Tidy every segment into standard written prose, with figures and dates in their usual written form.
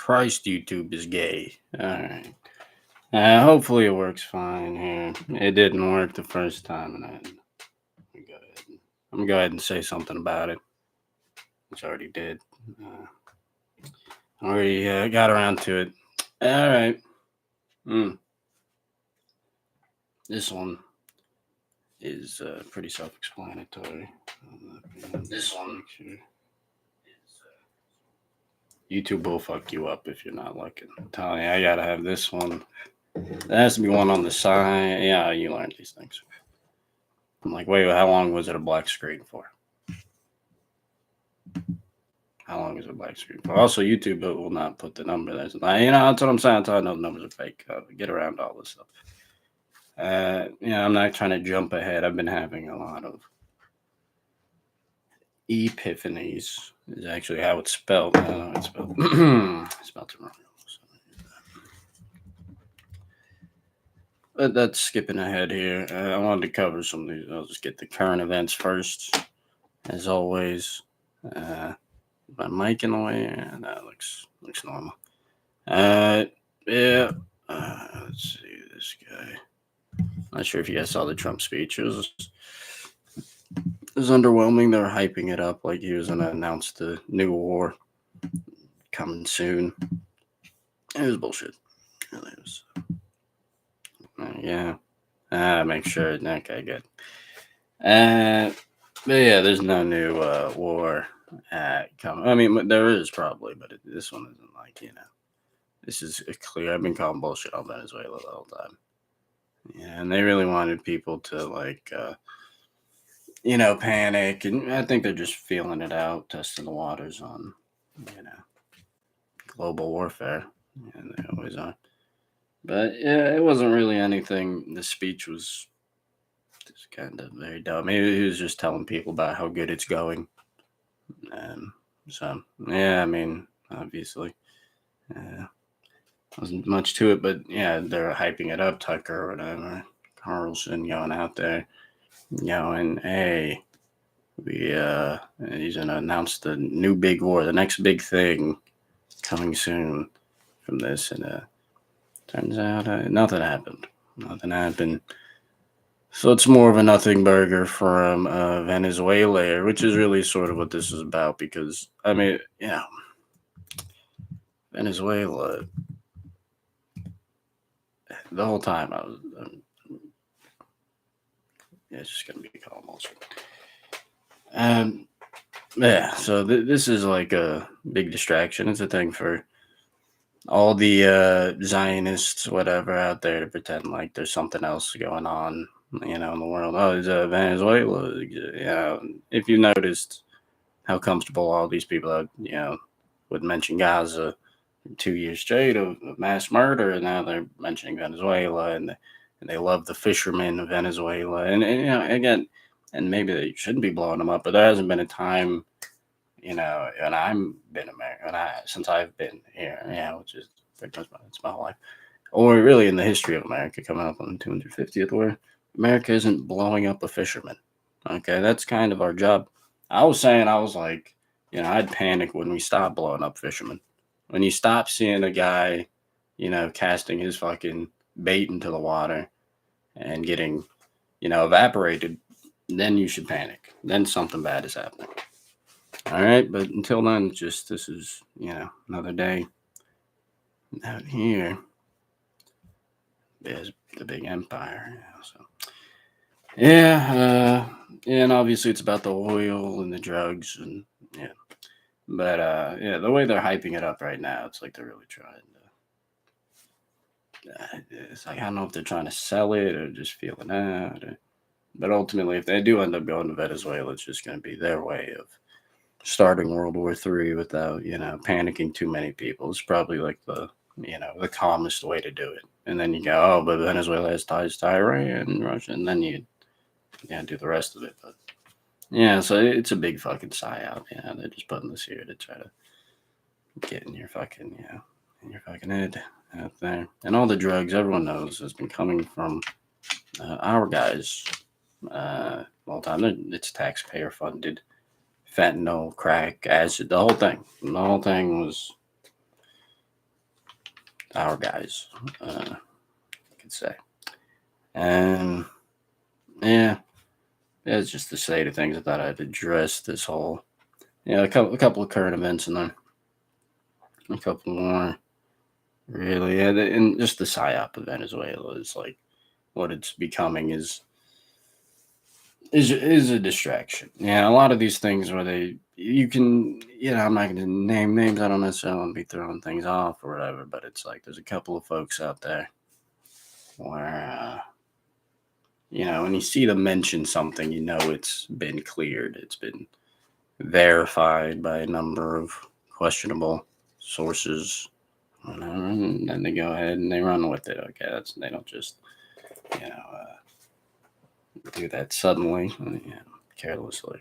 Christ, YouTube is gay. All right. Hopefully it works fine here. It didn't work the first time, and I'm gonna go ahead and say something about it, which I already did. Uh, already got around to it. All right. Mm, this one is pretty self-explanatory. This one, YouTube will fuck you up if you're not looking. I'm telling you, I gotta have this one. There has to be one on the side. Yeah, you learn these things. I'm like, wait, how long was it a black screen for? How long is a black screen for? Also, YouTube will not put the number there. That's what I'm saying. That's how I know the numbers are fake. Get around all this stuff. I'm not trying to jump ahead. I've been having a lot of epiphanies. Is actually how it's spelled. It's spelled. It's spelled it wrong. But that's skipping ahead here. I wanted to cover some of these. I'll just get the current events first, as always. My mic in the way. Yeah, that looks normal. Yeah. Let's see this guy. Not sure if you guys saw the Trump speech. It was underwhelming. They were hyping it up like he was going to announce the new war coming soon. It was bullshit. Really was. Yeah. Make sure. Okay, good. But yeah, there's no new war coming. I mean, there is probably, but this one isn't like, this is clear. I've been calling bullshit on Venezuela the whole time. Yeah, and they really wanted people to panic, and I think they're just feeling it out, testing the waters on, global warfare, and they always are. But yeah, it wasn't really anything. The speech was just kind of very dumb. Maybe he was just telling people about how good it's going. So yeah, I mean, obviously, wasn't much to it, but yeah, they're hyping it up. Tucker or whatever, Carlson going out there, going, hey, he's gonna announce the new big war, the next big thing coming soon from this, and turns out nothing happened. Nothing happened. So it's more of a nothing burger from Venezuela, which is really sort of what this is about. Because I mean, Venezuela. The whole time I was, it's just gonna be called bullshit. Yeah. So this is like a big distraction. It's a thing for all the Zionists, whatever, out there to pretend like there's something else going on, in the world. Oh, it's Venezuela. If you noticed how comfortable all these people are, would mention Gaza 2 years straight of mass murder, and now they're mentioning Venezuela, and they love the fishermen of Venezuela, and again, and maybe they shouldn't be blowing them up, but there hasn't been a time, and I've been American, since I've been here, which is pretty much my whole life, or really in the history of America, coming up on the 250th, where America isn't blowing up a fisherman. Okay, that's kind of our job. I was like, I'd panic when we stopped blowing up fishermen. When you stop seeing a guy, casting his fucking bait into the water and getting, evaporated, then you should panic. Then something bad is happening. All right, but until then, this is, another day out here. There's the big empire. So, and obviously it's about the oil and the drugs and But the way they're hyping it up right now, it's like they're really trying to. It's like I don't know if they're trying to sell it or just feeling out. But ultimately, if they do end up going to Venezuela, it's just going to be their way of starting World War III without panicking too many people. It's probably like the calmest way to do it. And then you go, oh, but Venezuela has ties to Iran and Russia, and then you do the rest of it. But yeah, so it's a big fucking psyop. They're just putting this here to try to get in your fucking head out there. And all the drugs, everyone knows, has been coming from our guys all the time. It's taxpayer funded. Fentanyl, crack, acid, the whole thing. The whole thing was our guys, I could say. And yeah, it's just the state of things. I thought I'd address this whole, a couple of current events and then a couple more. Really, yeah, and just the psyop of Venezuela is like what it's becoming is a distraction. Yeah, a lot of these things where you can, I'm not going to name names. I don't necessarily want to be throwing things off or whatever, but it's like there's a couple of folks out there where when you see them mention something, it's been cleared, it's been verified by a number of questionable sources, and then they go ahead and they run with it. Okay, they don't just you know do that suddenly, carelessly.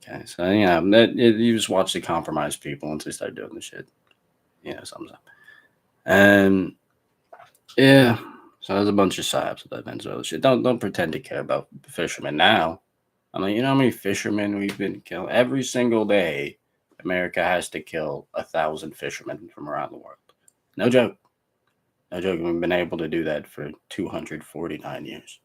Okay, so you just watch the compromised people once they start doing the shit. Sums up. And yeah, so there's a bunch of psyops with that Venezuela shit. Don't pretend to care about fishermen now. I mean, you know how many fishermen we've been killing every single day? America has to kill 1,000 fishermen from around the world. No joke. No joke. We've been able to do that for 249 years.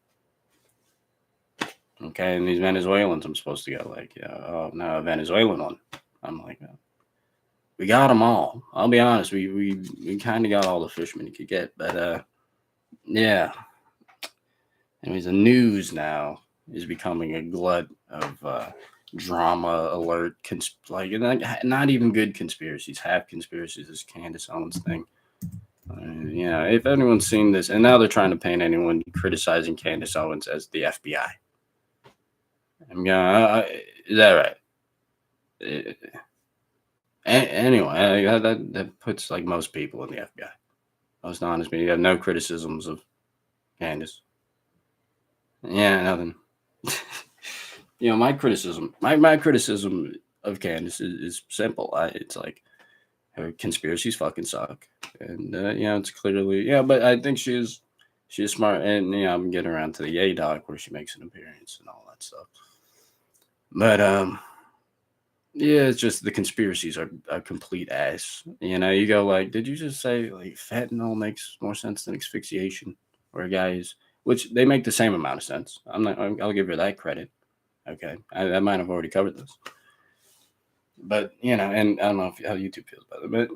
Okay, and these Venezuelans, I'm supposed to go like, oh no, a Venezuelan one. I'm like, we got them all. I'll be honest, we kind of got all the fishermen you could get, but yeah. Anyways, the news now is becoming a glut of drama alert, not even good conspiracies, half conspiracies. This Candace Owens thing. If anyone's seen this, and now they're trying to paint anyone criticizing Candace Owens as the FBI. I'm going, is that right? Anyway, that puts like most people in the FBI. Most honest, you have no criticisms of Candace. Yeah, nothing. My criticism of Candace is simple. It's like her conspiracies fucking suck, and it's clearly but I think she's smart, and I'm getting around to the Yay doc where she makes an appearance and all that stuff. But it's just the conspiracies are a complete ass. You go like, did you just say like fentanyl makes more sense than asphyxiation, or guys, which they make the same amount of sense. I'll give her that credit. Okay, I might have already covered this, but and I don't know how YouTube feels about it, but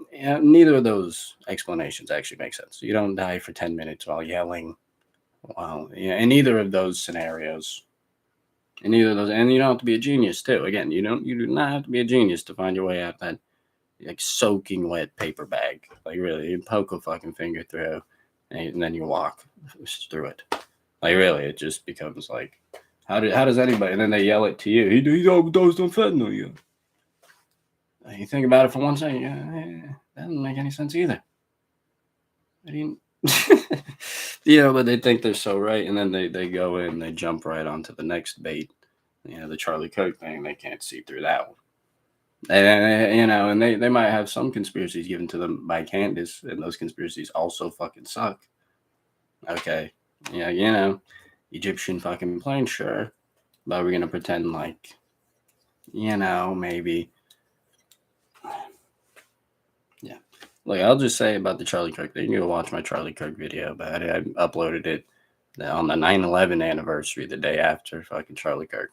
neither of those explanations actually make sense. You don't die for 10 minutes while yelling, in either of those scenarios. In either of those, and you don't have to be a genius too. Again, you do not have to be a genius to find your way out that like soaking wet paper bag. Like really, you poke a fucking finger through, and then you walk through it. Like really, it just becomes like, how does anybody? And then they yell it to you. He overdosed on fentanyl. You think about it for one second. That doesn't make any sense either. I didn't. But they think they're so right, and then they go in, they jump right onto the next bait. The Charlie Kirk thing, they can't see through that one. And they might have some conspiracies given to them by Candace, and those conspiracies also fucking suck. Okay, Egyptian fucking plane, sure, but we're gonna pretend like, maybe. Yeah. Like, I'll just say about the Charlie Kirk thing. You can go watch my Charlie Kirk video about it. I uploaded it on the 9/11 anniversary, the day after fucking Charlie Kirk,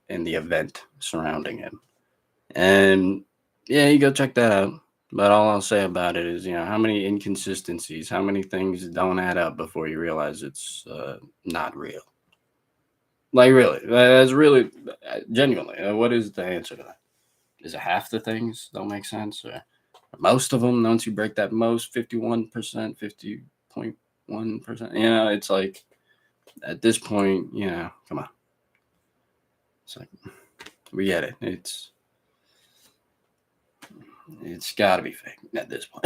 in the event surrounding him. And you go check that out. But all I'll say about it is, how many inconsistencies, how many things don't add up before you realize it's not real. Like, really, that's really, genuinely, what is the answer to that? Is it half the things don't make sense, or most of them? Once you break that most 51%, 50.1%, it's like at this point, come on. It's like we get it. It's got to be fake at this point.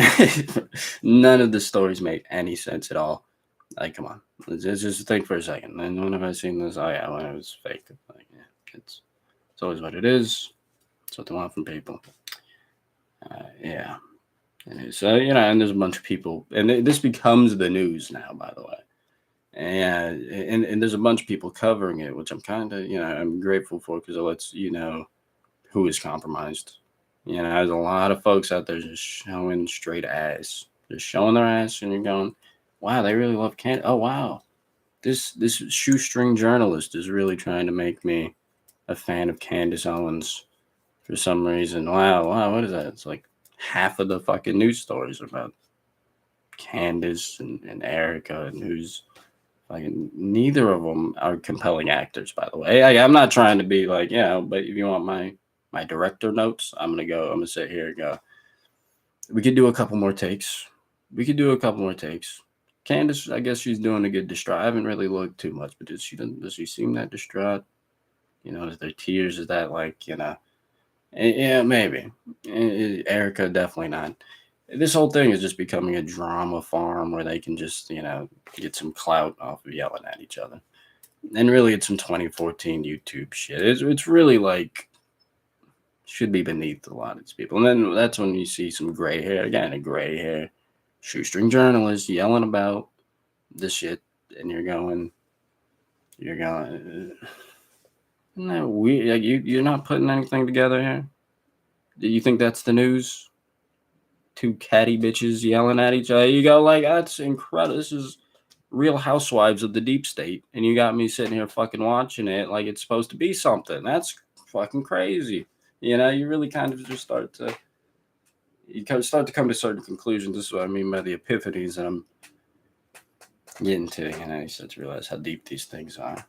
None of the stories make any sense at all. Like, come on, let's just think for a second. And when have I seen this? Oh yeah, when it was fake. Like, it's always what it is. It's what they want from people. And so and there's a bunch of people, and this becomes the news now, by the way. And there's a bunch of people covering it, which I'm kind of I'm grateful for, because it lets you know who is compromised, You know, there's a lot of folks out there just showing straight ass, just showing their ass, and you're going, wow, they really love Candace. Oh wow, this shoestring journalist is really trying to make me a fan of Candace Owens for some reason. Wow, what is that? It's like half of the fucking news stories are about Candace and Erica, and who's fucking neither of them are compelling actors, by the way. I'm not trying to be like, but if you want my director notes, I'm gonna sit here and go. We could do a couple more takes. We could do a couple more takes. Candace, I guess she's doing a good distraught. I haven't really looked too much, but does she seem that distraught? You know, is there tears? Is that like, yeah, maybe. Erica, definitely not. This whole thing is just becoming a drama farm where they can just, get some clout off of yelling at each other. And really, it's some 2014 YouTube shit. It's really like, should be beneath a lot of these people. And then that's when you see some gray hair, again, a gray hair shoestring journalist yelling about this shit. And you're going, isn't that weird? Like, you're not putting anything together here? Do you think that's the news? Two catty bitches yelling at each other. You go like, that's incredible. This is Real Housewives of the Deep State, and you got me sitting here fucking watching it like it's supposed to be something. That's fucking crazy. You really kind of just start to come to certain conclusions. This is what I mean by the epiphanies that I'm getting to. You start to realize how deep these things are,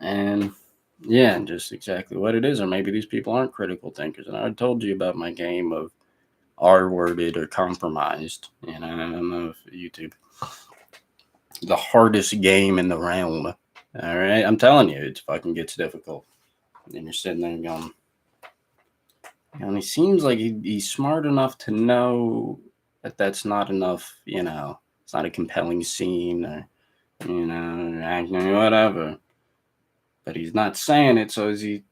and yeah, just exactly what it is. Or maybe these people aren't critical thinkers. And I told you about my game of R-worded or compromised. I don't know if YouTube, the hardest game in the realm. All right, I'm telling you, it fucking gets difficult. And you're sitting there going, and he seems like he's smart enough to know that that's not enough. It's not a compelling scene or acting whatever. But he's not saying it, so is he?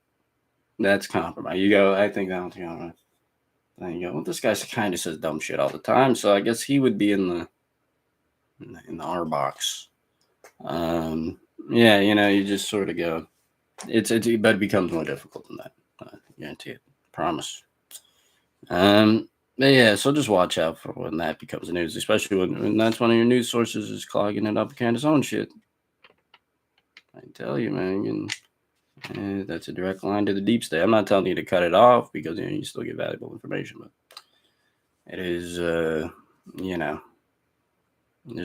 That's compromise. You go, I think that's compromise. Then you go, well, this guy kind of says dumb shit all the time, so I guess he would be in the R box. Yeah, you just sort of go. But it becomes more difficult than that. I guarantee it. Promise. But yeah, so just watch out for when that becomes news, especially when that's one of your news sources is clogging it up with Candace own shit. I tell you, man, that's a direct line to the deep state. I'm not telling you to cut it off because you still get valuable information, but it is, there's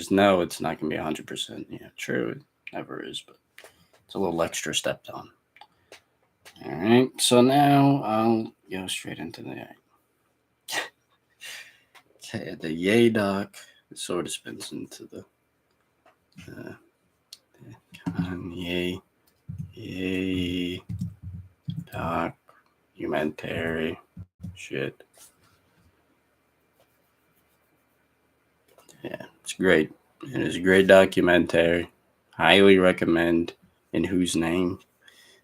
it's not going to be 100%. Yeah, true, it never is, but it's a little extra stepped on. All right, so now I'll go straight into the okay, the yay doc sort of spins into the Kanye yay documentary shit. Yeah, it's great. It is a great documentary. Highly recommend. In whose name?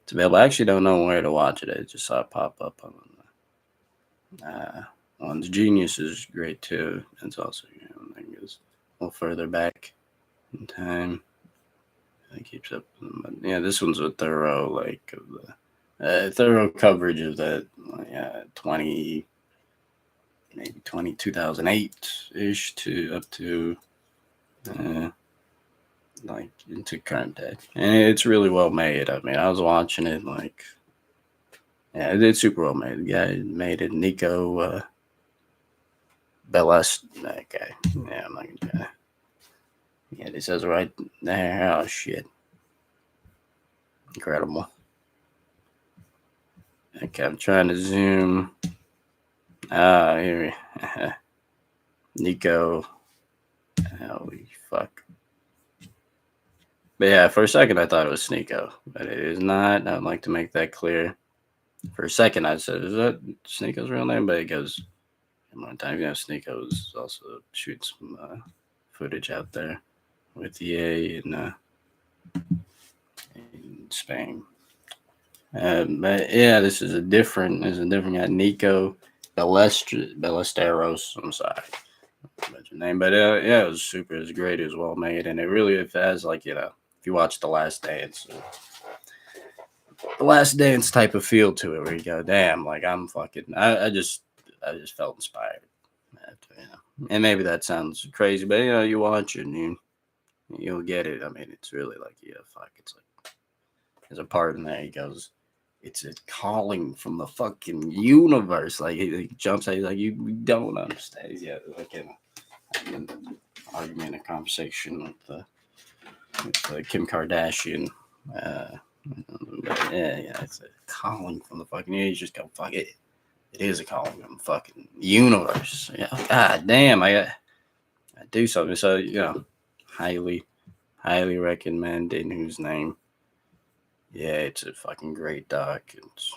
It's available. I actually don't know where to watch it. I just saw it pop up on the Genius is great too. It's also I think it's a little further back in time. It keeps up. But yeah, this one's a thorough thorough coverage of that 2008 ish to up to into current day, and it's really well made. I mean, I was watching it it's super well made. The guy made it, Nico Bellas. That guy. Yeah, I'm not gonna. Yeah, it says right there. Oh shit, incredible. Okay, I'm trying to zoom. Here Nico. Holy fuck. But yeah, for a second I thought it was Sneeko, but it is not. I'd like to make that clear. For a second I said, is that Sneeko's real name? But it goes, one time, Sneeko's also shooting some footage out there with EA in Spain. But yeah, this is a different guy, Nico Ballesteros. I'm sorry. Your name, but yeah, it was super. It was great. It was well made, and it has if you watch The Last Dance, The Last Dance type of feel to it, where you go, damn, like I'm fucking. I just I just felt inspired after, and maybe that sounds crazy, but you watch it and you'll get it. I mean, it's really like, yeah, fuck. It's like there's a part in there. He goes, "It's a calling from the fucking universe." Like he jumps out. He's like, "You don't understand." Yeah, like in an argument, a conversation with Kim Kardashian. Uh, yeah, it's a calling from the fucking. You just go, fuck it. It is a calling from the fucking universe. Yeah, god damn, I do something. So highly, highly recommend. In whose name? Yeah, it's a fucking great doc. It's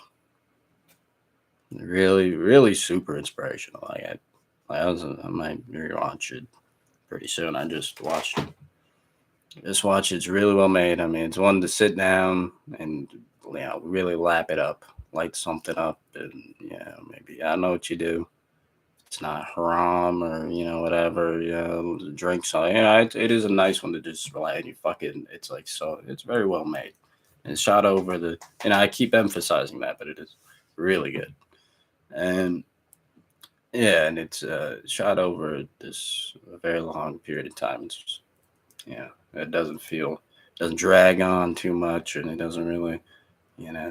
really, really super inspirational. I might rewatch it pretty soon. I just watched it. Just watch it. It's really well made. I mean, it's one to sit down and really lap it up, light something up, and maybe I don't know what you do. It's not haram or whatever. Drink something. It is a nice one to just relax and you fucking. It's like so. It's very well made. And it's shot over the. I keep emphasizing that, but it is really good. And yeah, and it's shot over this a very long period of time. It's it doesn't drag on too much, and it doesn't really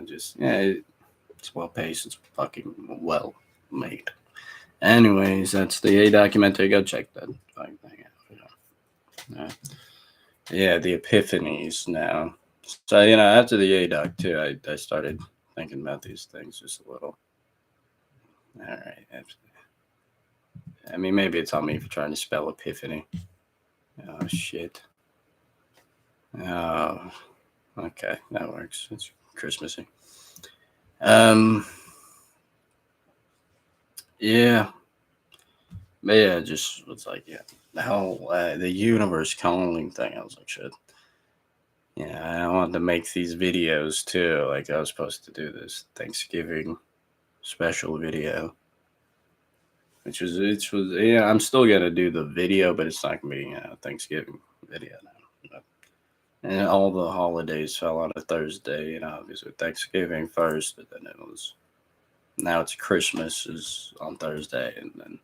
just it's well paced. It's fucking well made. Anyways, that's the A documentary. Go check that fucking thing out. Yeah, the epiphanies now. So after the A doc too, I started thinking about these things just a little. All right. I mean, maybe it's on me for trying to spell epiphany. Oh shit. Oh, okay, that works. It's Christmassy. Um, yeah, but yeah, it just was like the whole the universe calling thing. I was like, shit. Yeah, I wanted to make these videos too. Like I was supposed to do this Thanksgiving special video, which was I'm still gonna do the video, but it's not gonna be Thanksgiving video now. And all the holidays fell on a Thursday, obviously Thanksgiving first, but then now it's Christmas is on Thursday, and then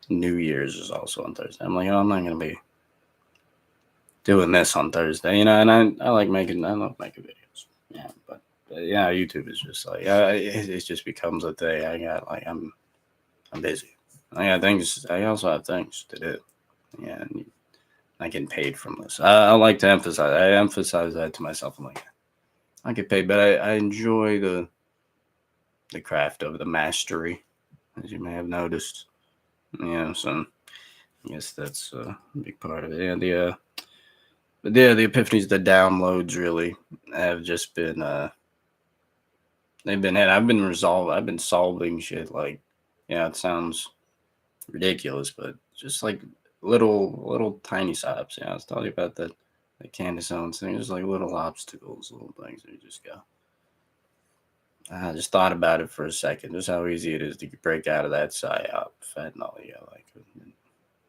New Year's is also on Thursday. I'm like, I'm not gonna be doing this on Thursday, and I like I love making videos, but YouTube is just like, it just becomes a thing. I'm busy. I also have things to do. Yeah, and I get paid from this. I like to emphasize. I emphasize that to myself. I'm like, I get paid, but I enjoy the craft of the mastery, as you may have noticed. So I guess that's a big part of it. But the epiphanies, the downloads really have just been they've been I've been solving shit like it sounds ridiculous, but just like little tiny stops. I was telling you about the Candace Owens thing. Just like little obstacles, little things that you just go. I just thought about it for a second, just how easy it is to break out of that psyop fentanyl. Like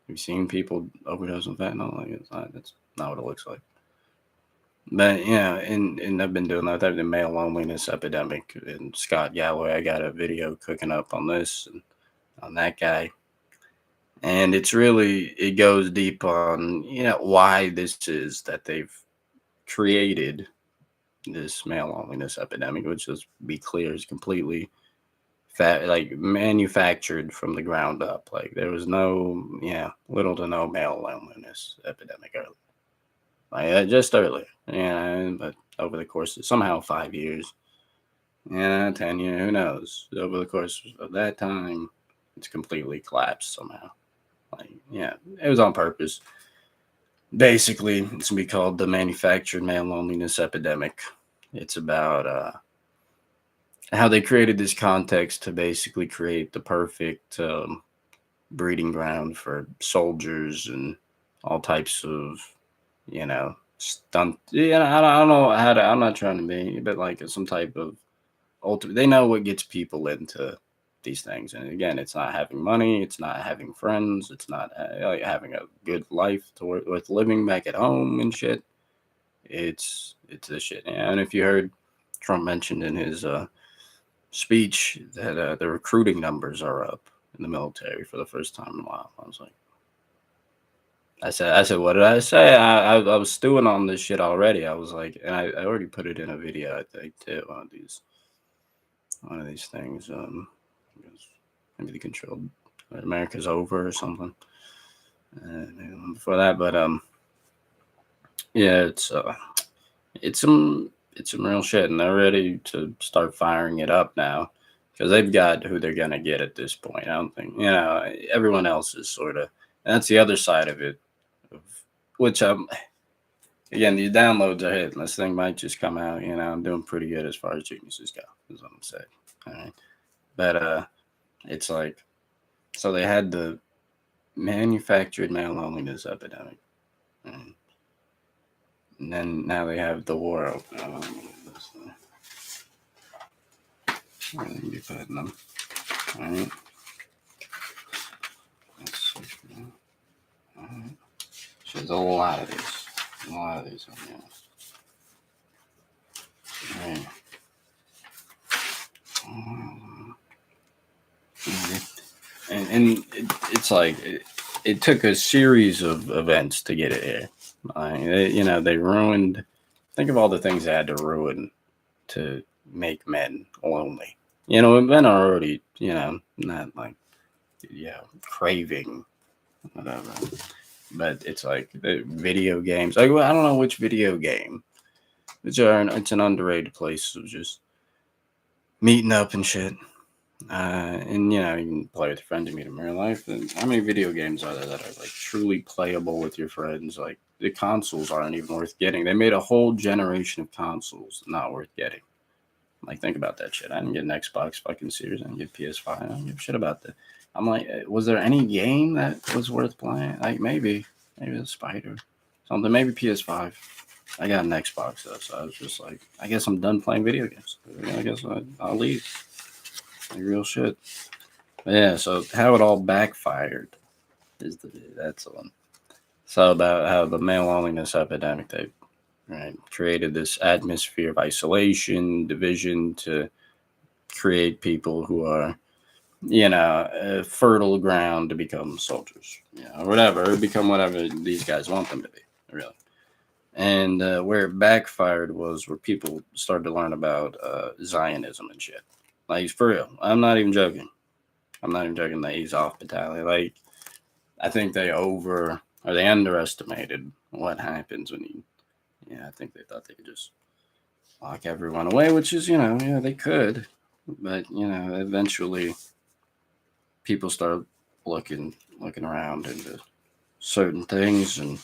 you've seen people overdose on fentanyl. That's not what it looks like. But and I've been doing that. The male loneliness epidemic. And Scott Galloway, I got a video cooking up on this and on that guy. And it goes deep on why this is that they've created this male loneliness epidemic, which, let's be clear, is completely like manufactured from the ground up. Like there was little to no male loneliness epidemic earlier. Just earlier, but over the course of somehow 5 years, 10 years, who knows? Over the course of that time, it's completely collapsed somehow. Like, it was on purpose. Basically, it's gonna be called the manufactured male loneliness epidemic. It's about how they created this context to basically create the perfect breeding ground for soldiers and all types of stunt. I don't know how to. I'm not trying to be, but like some type of ultimate. They know what gets people into these things, and again, it's not having money, it's not having friends, it's not like having a good life with living back at home and shit. It's this shit. And if you heard Trump mentioned in his speech that the recruiting numbers are up, in the military for the first time in a while. I was like, I said, what did I say? I was stewing on this shit already. I was like, and I already put it in a video, I think, too, one of these things. I guess maybe the controlled America's over or something. Before that, but yeah, it's some real shit, and they're ready to start firing it up now because they've got who they're gonna get at this point. I don't think everyone else is sort of, and that's the other side of it, of, which again the downloads are hitting. This thing might just come out. I'm doing pretty good as far as geniuses go. Is what I'm saying. All right, but it's like so they had the manufactured male loneliness epidemic. And then now they have the war. Be putting them. All right. All right. So there's a lot of these. A lot of these. All right. And it's like it took a series of events to get it here. They ruined. Think of all the things they had to ruin to make men lonely. Men are already, not like, craving, whatever. But it's like the video games. Like, well, I don't know which video game. It's an underrated place of just meeting up and shit. And you can play with your friends and meet them in real life. And how many video games are there that are like truly playable with your friends? Like the consoles aren't even worth getting. They made a whole generation of consoles not worth getting. Like think about that shit. I didn't get an Xbox fucking Series. I didn't get PS5. I don't give a shit about that. I'm like, was there any game that was worth playing? Like maybe the Spider, something. Maybe PS5. I got an Xbox though, so I was just like, I guess I'm done playing video games. I guess I'll leave. Like real shit. But yeah, so how it all backfired that's the one. So about how the male loneliness epidemic, they created this atmosphere of isolation, division to create people who are, fertile ground to become soldiers, or whatever, become whatever these guys want them to be, really. And where it backfired was where people started to learn about Zionism and shit. Like, for real. I'm not even joking. That he's off battalion. Like, I think they underestimated what happens when you. Yeah, I think they thought they could just lock everyone away, which is, they could. But, eventually people start looking around into certain things. And,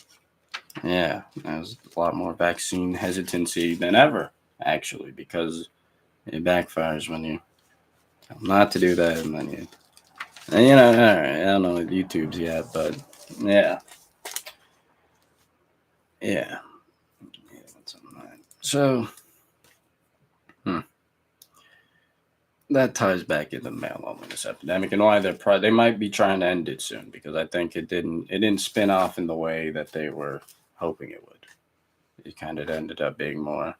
yeah, there's a lot more vaccine hesitancy than ever, actually, because it backfires when you tell them not to do that. And then you. And, all right, I don't know what YouTube's yet, but yeah. Yeah. So, that ties back into the male loneliness epidemic and why they might be trying to end it soon, because I think it didn't spin off in the way that they were hoping it would. It kind of ended up being more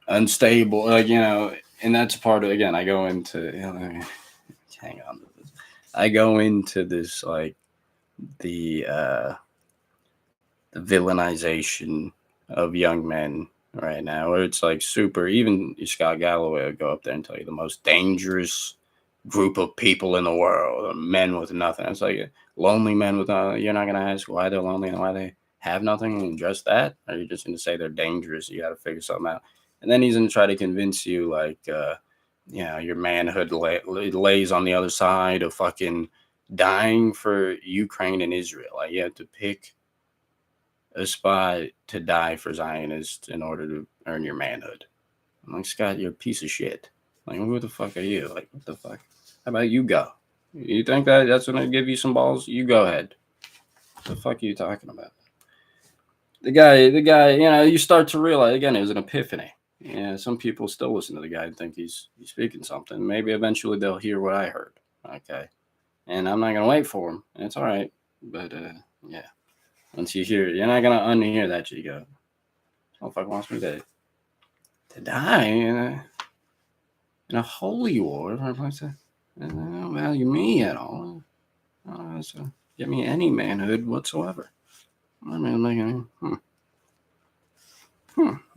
unstable, like, and that's part of, again, I go into, hang on to this. I go into this, like, the villainization of young men right now, where it's like super. Even Scott Galloway will go up there and tell you the most dangerous group of people in the world are men with nothing. It's like lonely men with you're not gonna ask why they're lonely and why they have nothing, and just that, or you're just gonna say they're dangerous. You got to figure something out. And then he's gonna try to convince you, like, your manhood lays on the other side of fucking dying for Ukraine and Israel. Like, you have to pick a spot to die for Zionists in order to earn your manhood. I'm like, Scott, you're a piece of shit. Like, who the fuck are you? Like, what the fuck? How about you go? You think that's gonna give you some balls? You go ahead. What the fuck are you talking about? The guy, you start to realize, again, it was an epiphany. Yeah, some people still listen to the guy and think he's speaking something. Maybe eventually they'll hear what I heard. Okay. And I'm not gonna wait for him. And it's all right. But yeah. Once you hear it, you're not gonna unhear that shit. You go, oh fuck, wants me to die in a holy war. Maybe value me at all. So give me any manhood whatsoever. I mean, like,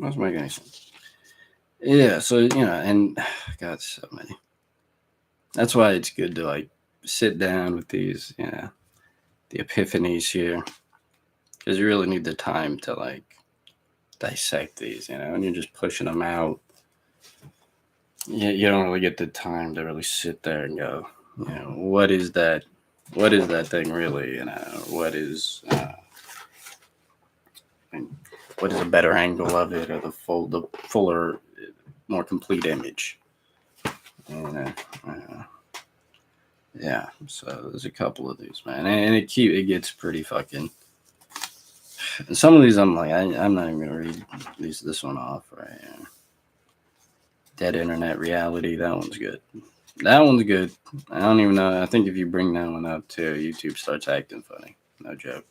doesn't make any sense. Yeah, so and God, so many. That's why it's good to like sit down with these, the epiphanies here, because you really need the time to like dissect these, and you're just pushing them out. You don't really get the time to really sit there and go, what is that? What is that thing really? What is, what is a better angle of it, or the fuller, more complete image? And, yeah, so there's a couple of these, man, and it gets pretty fucking. Some of these I'm like, I'm not even gonna read this one off right here. Dead Internet Reality, that one's good. That one's good. I don't even know. I think if you bring that one up too, YouTube starts acting funny. No joke.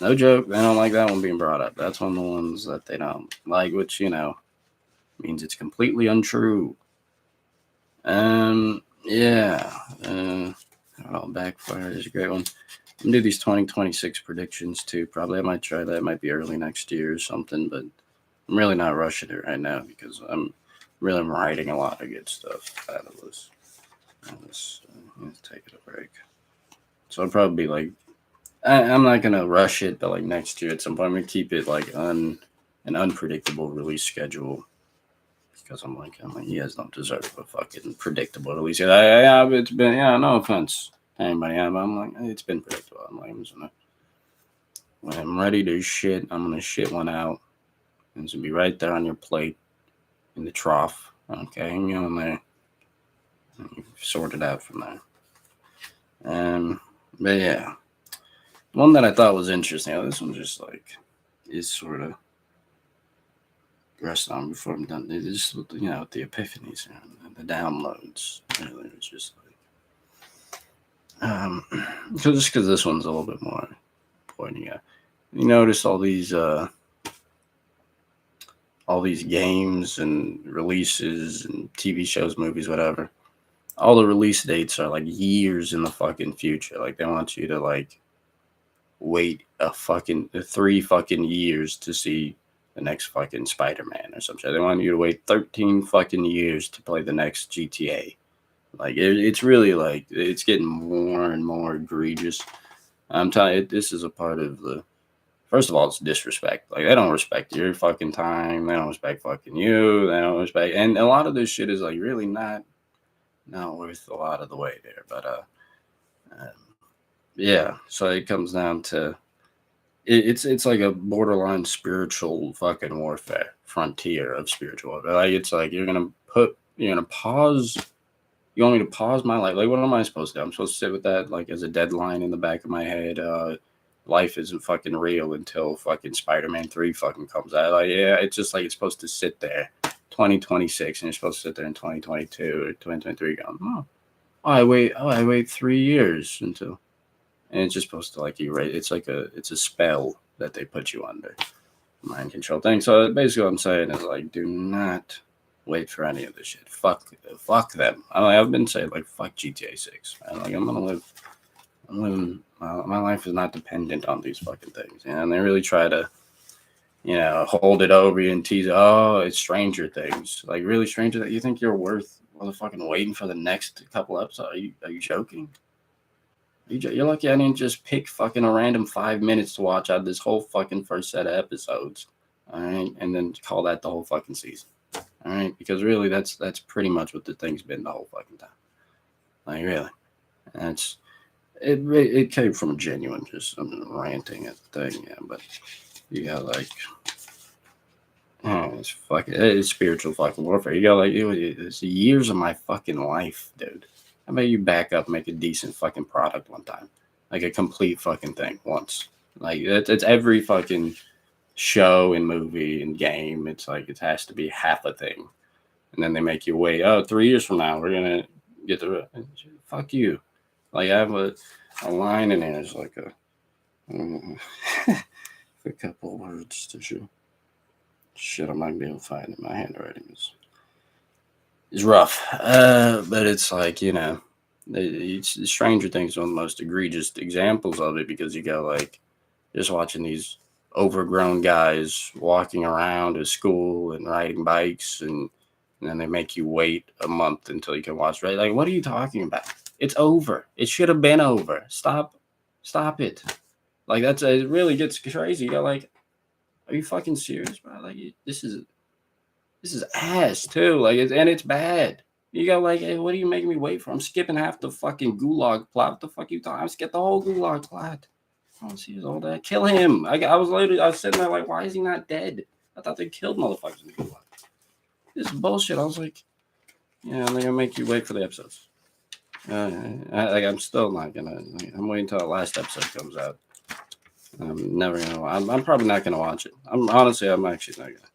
No joke. They don't like that one being brought up. That's one of the ones that they don't like, which means it's completely untrue. Yeah. It all backfired is a great one. I'm gonna do these 2026 predictions too. Probably I might try that. It might be early next year or something, but I'm really not rushing it right now because I'm writing a lot of good stuff out of this. Let's take it a break. So I'll probably be like, I'm not gonna rush it, but like next year at some point, I'm gonna keep it like an unpredictable release schedule because I'm like, you guys don't deserve a fucking predictable release. It's been, no offense to anybody, I'm like, it's been predictable. I'm like, when I'm ready to shit, I'm gonna shit one out, and it's gonna be right there on your plate in the trough. Okay, and you in there, and you sort it out from there. But yeah, one that I thought was interesting. This one just like is sort of rest on before I'm done. It's just with the epiphanies and the downloads. Really, it's just like just because this one's a little bit more important. Yeah, you notice all these games and releases and TV shows, movies, whatever. All the release dates are like years in the fucking future. Like they want you to like wait 3 fucking years to see the next fucking Spider-Man or something. They want you to wait 13 fucking years to play the next GTA. Like it's really like it's getting more and more egregious. I'm telling you, this is a part of the. First of all, it's disrespect. Like they don't respect your fucking time. They don't respect fucking you. They don't respect, and a lot of this shit is like really not worth a lot of the way there. But yeah. So it comes down to it's like a borderline spiritual fucking warfare, frontier of spiritual warfare. Like it's like you're gonna pause. You want me to pause my life? Like what am I supposed to do? I'm supposed to sit with that like as a deadline in the back of my head. Life isn't fucking real until fucking Spider-Man 3 fucking comes out. Like yeah, it's just like it's supposed to sit there. 2026 and you're supposed to sit there in 2022 or 2023 going, I wait 3 years until, and it's just supposed to like erase. It's like it's a spell that they put you under, mind control thing. So basically what I'm saying is like do not wait for any of this shit. Fuck them. I've been saying like fuck GTA 6, man. Like I'm living my life is not dependent on these fucking things. And they really try to hold it over you and tease. Oh, it's Stranger Things. Like really Stranger Things. You think you're worth motherfucking waiting for the next couple episodes? Are you joking? You're lucky I didn't just pick fucking a random 5 minutes to watch out of this whole fucking first set of episodes. All right, and then call that the whole fucking season. All right, because really that's pretty much what the thing's been the whole fucking time. Like really, it came from genuine just ranting at the thing, yeah. But you got like. Oh, it's spiritual fucking warfare. You got like it's years of my fucking life, dude. How about you back up, make a decent fucking product one time, like a complete fucking thing once. Like it's every fucking show and movie and game. It's like it has to be half a thing, and then they make you wait. Oh, 3 years from now we're gonna get the fuck you. Like I have a line in there. It's like a couple words to show. Shit, I might be able to find it. My handwriting is rough. But it's like, Stranger Things is one of the most egregious examples of it because you go like just watching these overgrown guys walking around to school and riding bikes and then they make you wait a month until you can watch. Right? Like, what are you talking about? It's over. It should have been over. Stop it. Like it really gets crazy. You go like, are you fucking serious, bro? Like this is ass too. Like it's bad. You go like, hey, what are you making me wait for? I'm skipping half the fucking gulag plot. What the fuck you talking? I'm skip the whole gulag plot. I don't see his all that. Kill him. I was sitting there like, why is he not dead? I thought they killed motherfuckers in the gulag. This is bullshit. I was like, yeah, they're gonna make you wait for the episodes. I'm still not gonna. I'm waiting until the last episode comes out. I'm never gonna. I'm probably not gonna watch it. I'm actually not gonna.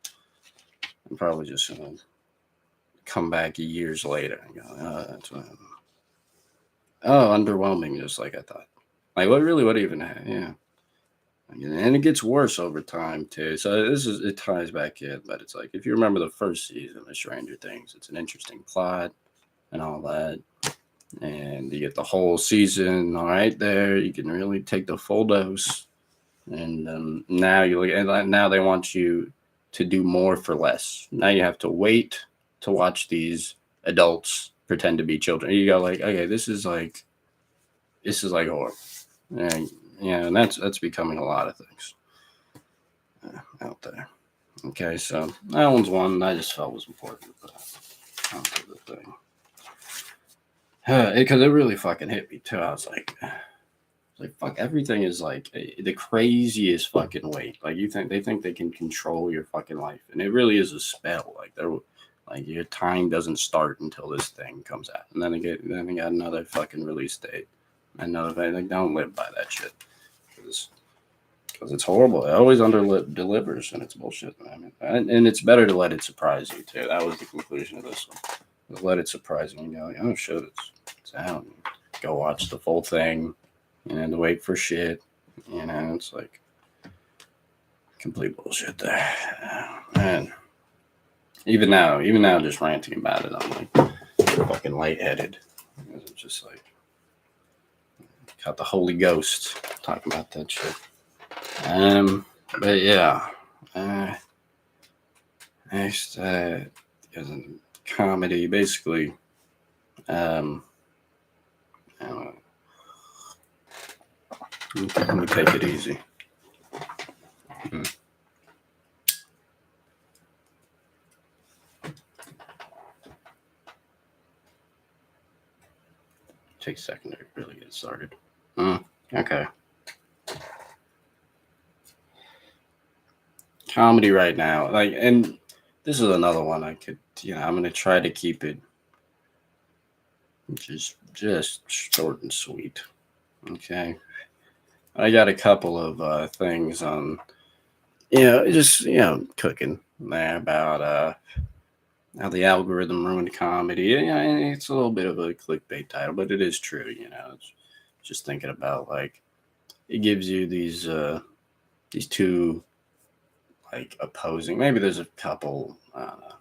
I'm probably just gonna come back years later and go, oh, that's what. Oh, underwhelming, just like I thought. Like, what even? Yeah. And it gets worse over time too. So it ties back in, but it's like if you remember the first season of Stranger Things, it's an interesting plot and all that, and you get the whole season. All right, there you can really take the full dose, and now you look, and now they want you to do more for less. Now you have to wait to watch these adults pretend to be children. You go like, okay, this is like horrible, and and that's becoming a lot of things out there. Okay, so that one's one I just felt was important to put onto the thing because it really fucking hit me too. I was like, fuck, everything is like the craziest fucking weight. Like they think they can control your fucking life, and it really is a spell. Like your time doesn't start until this thing comes out, and then they got another fucking release date. Another thing, like don't live by that shit because it's horrible. It always under delivers, and it's bullshit. I mean, and it's better to let it surprise you too. That was the conclusion of this one. Let it surprise you. And you're like, oh shit, it's out. Go watch the full thing, and wait for shit. It's like complete bullshit there. Man, even now, just ranting about it, I'm like fucking lightheaded. It's just like got the Holy Ghost talking about that shit. But yeah, next is a comedy, basically. Let me take it easy. Take a second to really get started. Okay. Comedy right now, like, and this is another one I could, I'm gonna try to keep it just short and sweet. Okay. I got a couple of things on, just cooking there about how the algorithm ruined comedy. Yeah, it's a little bit of a clickbait title, but it is true. It's just thinking about like it gives you these two like opposing. Maybe there's a couple. I don't know.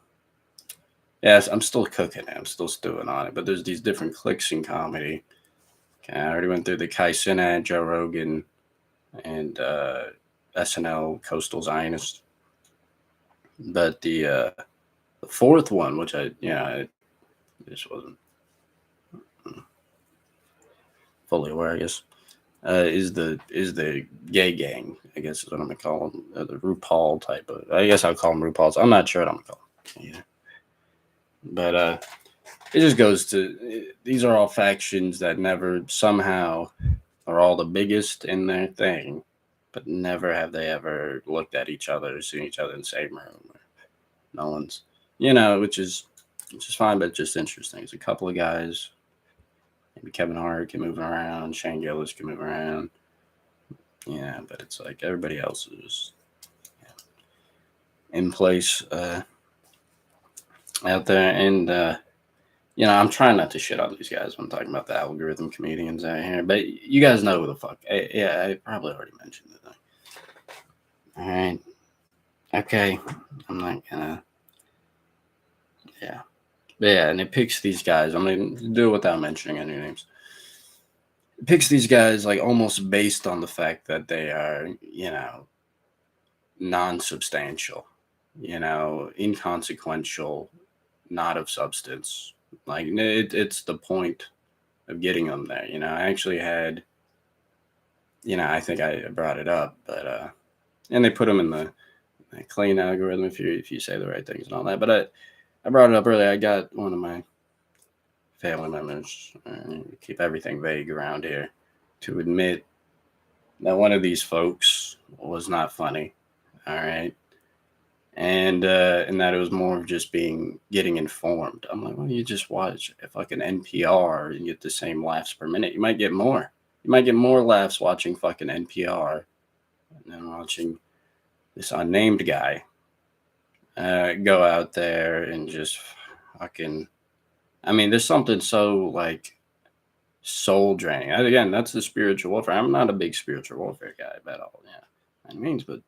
Yes, I'm still cooking it. I'm still stewing on it. But there's these different clicks in comedy. Okay, I already went through the Kai Cenat, Joe Rogan, and SNL Coastal Zionist. But the fourth one, which I just wasn't fully aware, I guess, is the gay gang. I guess is what I'm gonna call them. The RuPaul type of. I guess I'll call them RuPauls. I'm not sure what I'm gonna call them. Yeah. But it just goes to these are all factions that never somehow are all the biggest in their thing, but never have they ever looked at each other or seen each other in the same room. No one's, which is fine, but just interesting. It's a couple of guys. Maybe Kevin Hart can move around, Shane Gillis can move around. Yeah, but it's like everybody else is in place out there, and I'm trying not to shit on these guys when I'm talking about the algorithm comedians out here, but you guys know who the fuck. I probably already mentioned it. All right, okay, I'm not gonna. Yeah, But yeah, and it picks these guys. I mean, do it without mentioning any names. It picks these guys like almost based on the fact that they are, non-substantial, inconsequential, not of substance. Like it's the point of getting them there. I actually had, I think I brought it up, but and they put them in the clean algorithm if you say the right things and all that. But I brought it up earlier. I got one of my family members, keep everything vague around here, to admit that one of these folks was not funny. All right. And that it was more of just getting informed. I'm like, well, you just watch a fucking NPR and get the same laughs per minute. You might get more. You might get more laughs watching fucking NPR than watching this unnamed guy go out there and just fucking. I mean, there's something so like soul draining. Again, that's the spiritual warfare. I'm not a big spiritual warfare guy at all. Yeah, by any means, but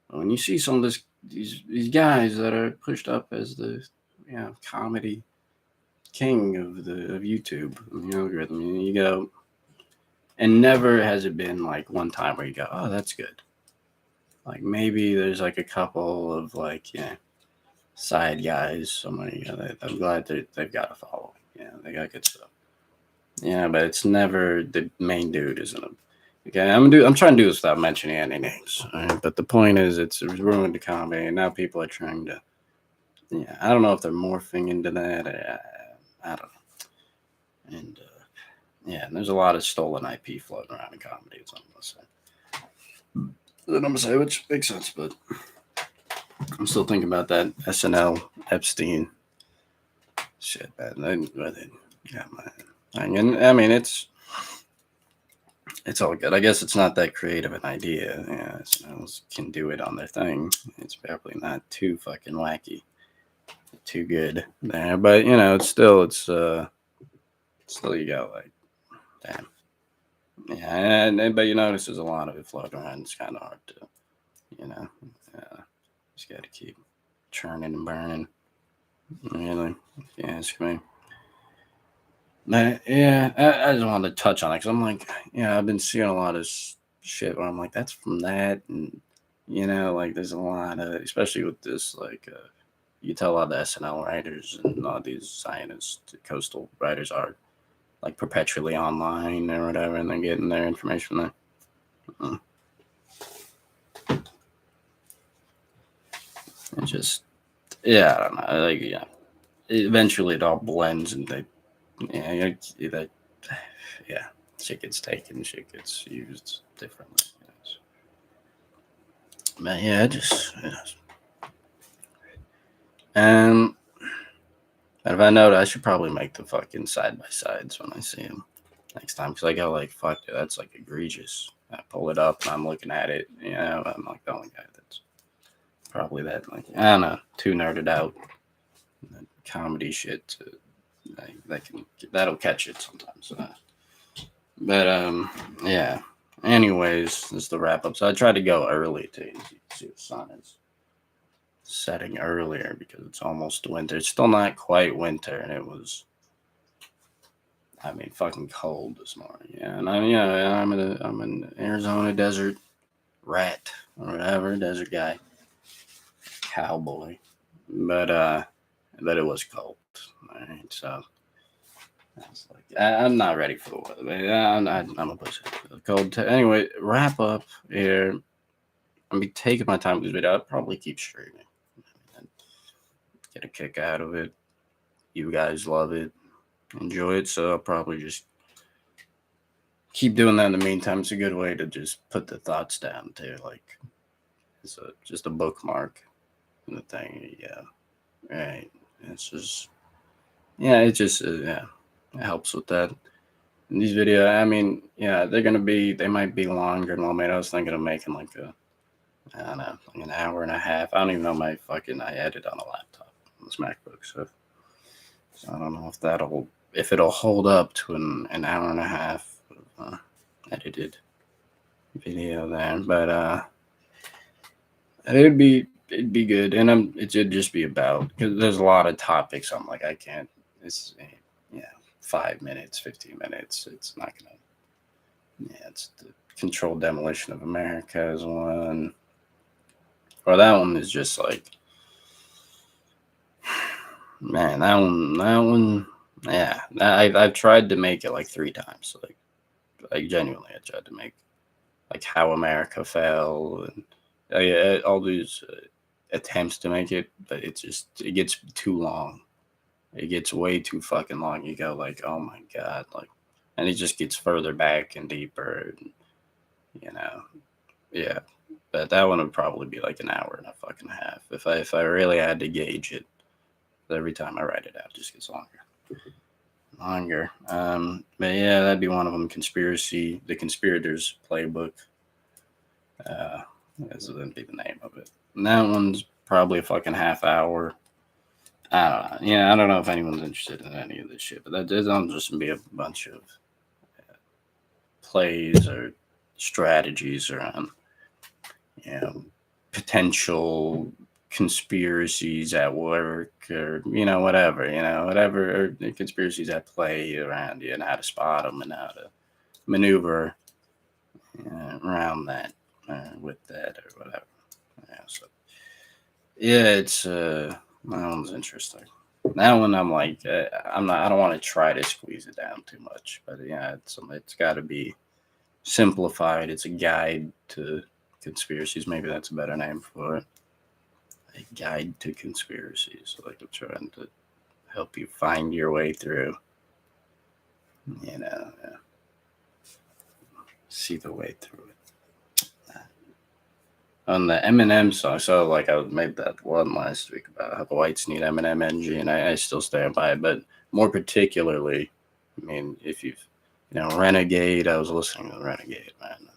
when you see some of these guys that are pushed up as the comedy king of YouTube algorithm, you go, and never has it been like one time where you go, oh, that's good. Like maybe there's like a couple of like side guys, somebody I'm glad they've got a following. Yeah, they got good stuff. Yeah, but it's never the main dude, isn't it? Okay, I'm trying to do this without mentioning any names. All right? But the point is, it's ruined the comedy, and now people are trying to. Yeah, I don't know if they're morphing into that. I don't know. And yeah, and there's a lot of stolen IP floating around in comedy. That's what I'm gonna say. That's what I'm gonna say, which makes sense, but I'm still thinking about that SNL Epstein shit, man. Yeah, man. And I mean, it's all good. I guess it's not that creative an idea. Yeah, SNL can do it on their thing. It's probably not too fucking wacky, too good there. But it's still you got like, damn. Yeah, but you notice there's a lot of it floating around. It's kind of hard to, just got to keep churning and burning. Really, if you ask me. But yeah, I just wanted to touch on it because I'm like, I've been seeing a lot of shit where I'm like, that's from that, and like there's a lot of, especially with this, like, you tell a lot of the SNL writers and a lot of these Zionist coastal writers are like perpetually online or whatever, and they're getting their information there. It just, I don't know, like, eventually it all blends, and shit gets taken, shit gets used differently. But yeah, and if I know that, I should probably make the fucking side by sides when I see them next time, because I go like, fuck, dude, that's like egregious. I pull it up and I'm looking at it. I'm like the only guy that's probably that, like, I don't know, too nerded out. That comedy shit that'll catch it sometimes. But yeah. Anyways, this is the wrap up. So I tried to go early to see the sun is setting earlier because it's almost winter. It's still not quite winter, and it was, I mean, fucking cold this morning. Yeah, and I'm an Arizona desert rat or whatever, desert guy, cowboy, but it was cold. All right, so I was like, I'm not ready for the weather. But I'm a pussy. Cold. Anyway, wrap up here. I'll be taking my time with this video. I'll probably keep streaming and get a kick out of it. You guys love it, enjoy it, so I'll probably just keep doing that in the meantime. It's a good way to just put the thoughts down too, like it's just a bookmark in the thing. Yeah, right. It's just it helps with that. And these videos, I mean, they might be longer than I was thinking of making like I don't know, like an hour and a half. I don't even know I edit on a laptop on this MacBook, so I don't know if it'll hold up to an hour and a half of edited video there, but it'd be good, and it'd just be about because there's a lot of topics. I'm like, I can't. It's yeah, 5 minutes, 15 minutes. It's not gonna. Yeah, it's the controlled demolition of America is one. Or that one is just like, man, that one. Yeah, I've tried to make it like 3 times. Like genuinely, I tried to make like how America fell and all these attempts to make it, but it gets too long. It gets way too fucking long. You go like, oh my god, like, and it just gets further back and deeper. And, you know, yeah. But that one would probably be like an hour and a fucking half if I really had to gauge it. Every time I write it out, it just gets longer. But yeah, that'd be one of them. The Conspirators Playbook. Uh, that'd be the name of it. And that one's probably a fucking half hour. I don't know. Yeah, I don't know if anyone's interested in any of this shit, but that'll just be a bunch of plays or strategies around, you know, potential conspiracies at work or whatever or conspiracies at play around you and how to spot them and how to maneuver around that with that or whatever. Yeah, so yeah, it's that one's interesting. That one I'm like I don't want to try to squeeze it down too much, but yeah, it's got to be simplified. It's a guide to conspiracies. Maybe that's a better name for it. A guide to conspiracies. Like I'm trying to help you find your way through. See the way through it. On the Eminem song, so like I made that one last week about how the whites need Eminem energy, and I still stand by it. But more particularly, I mean, if you've Renegade, I was listening to Renegade, man.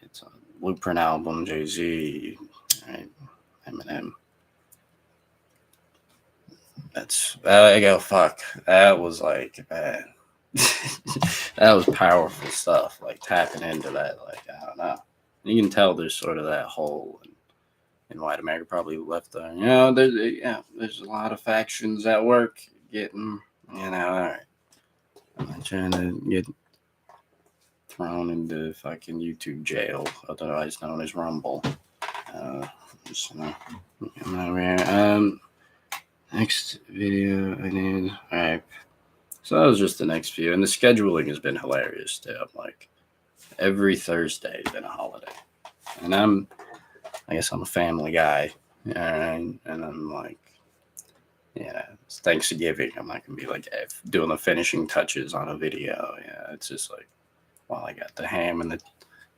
It's a Blueprint album, Jay-Z, right? Eminem. I go fuck. That was like man. That was powerful stuff. Like tapping into that, like I don't know. You can tell there's sort of that hole in white America probably left there. There's a lot of factions at work getting all right. I'm not trying to get thrown into fucking YouTube jail, otherwise known as Rumble. Just, I'm over here. Next video I need. All right. So that was just the next few, and the scheduling has been hilarious too. I'm like, every Thursday has been a holiday, and I guess I'm a family guy, and I'm like, it's Thanksgiving. I'm not gonna be like doing the finishing touches on a video. Yeah, it's just like, well, I got the ham and the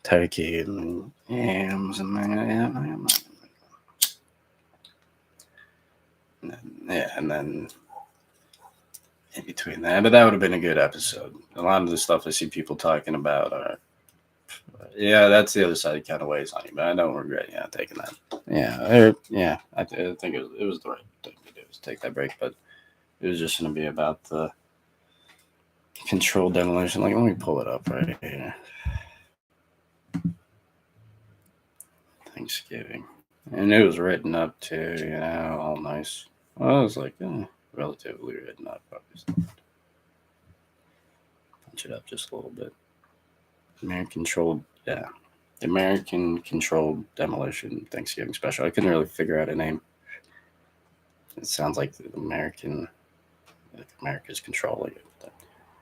turkey and hams and and then in between that, but that would have been a good episode. A lot of the stuff I see people talking about are, that's the other side that kind of weighs on you, but I don't regret, taking that. I think it was the right thing to do, is take that break, but it was just going to be about the controlled demolition. Like, let me pull it up right here. Thanksgiving. And it was written up too, all nice. Well, it was like relatively written up, obviously. Punch it up just a little bit. The American controlled demolition Thanksgiving special. I couldn't really figure out a name. It sounds like America's controlling it. But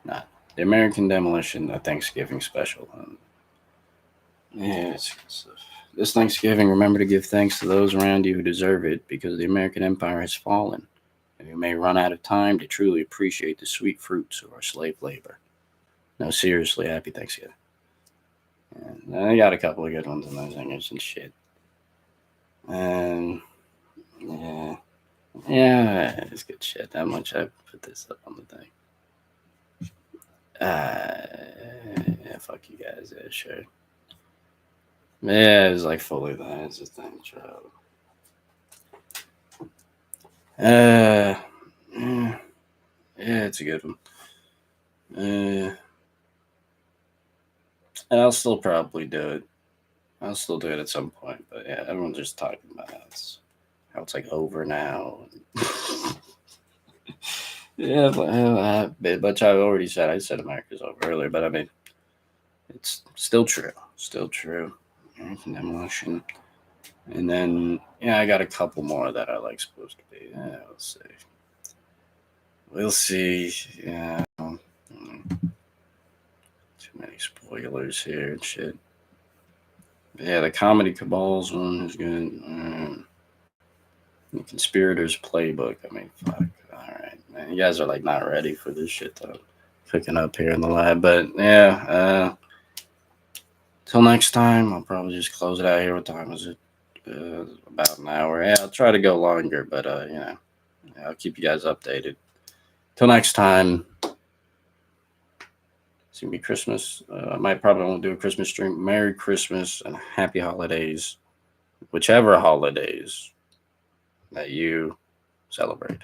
not the American demolition Thanksgiving special. It's good stuff. This Thanksgiving, remember to give thanks to those around you who deserve it, because the American empire has fallen, and we may run out of time to truly appreciate the sweet fruits of our slave labor. No, seriously, happy Thanksgiving. And I got a couple of good ones in those singers and shit. And it's good shit. How much I put this up on the thing. Fuck you guys. Yeah, sure. Yeah, it was like fully that. It's a thing, child. It's a good one. And I'll still probably do it. I'll still do it at some point, but yeah, everyone's just talking about how it's like over now. Yeah, but I've already said I said America's over earlier, but I mean it's still true, still true. American demolition, and then yeah, I got a couple more that are like supposed to be. Yeah, we'll see. Yeah, too many spoilers here and shit. Yeah, the comedy cabals one is good. The Conspirators Playbook. I mean, fuck. All right, man. You guys are like not ready for this shit though. Cooking up here in the lab, but yeah. Till next time, I'll probably just close it out here. What time is it? About an hour. Yeah, I'll try to go longer, but I'll keep you guys updated. Till next time. It's gonna be Christmas. I might probably won't do a Christmas stream. Merry Christmas and happy holidays, whichever holidays that you celebrate.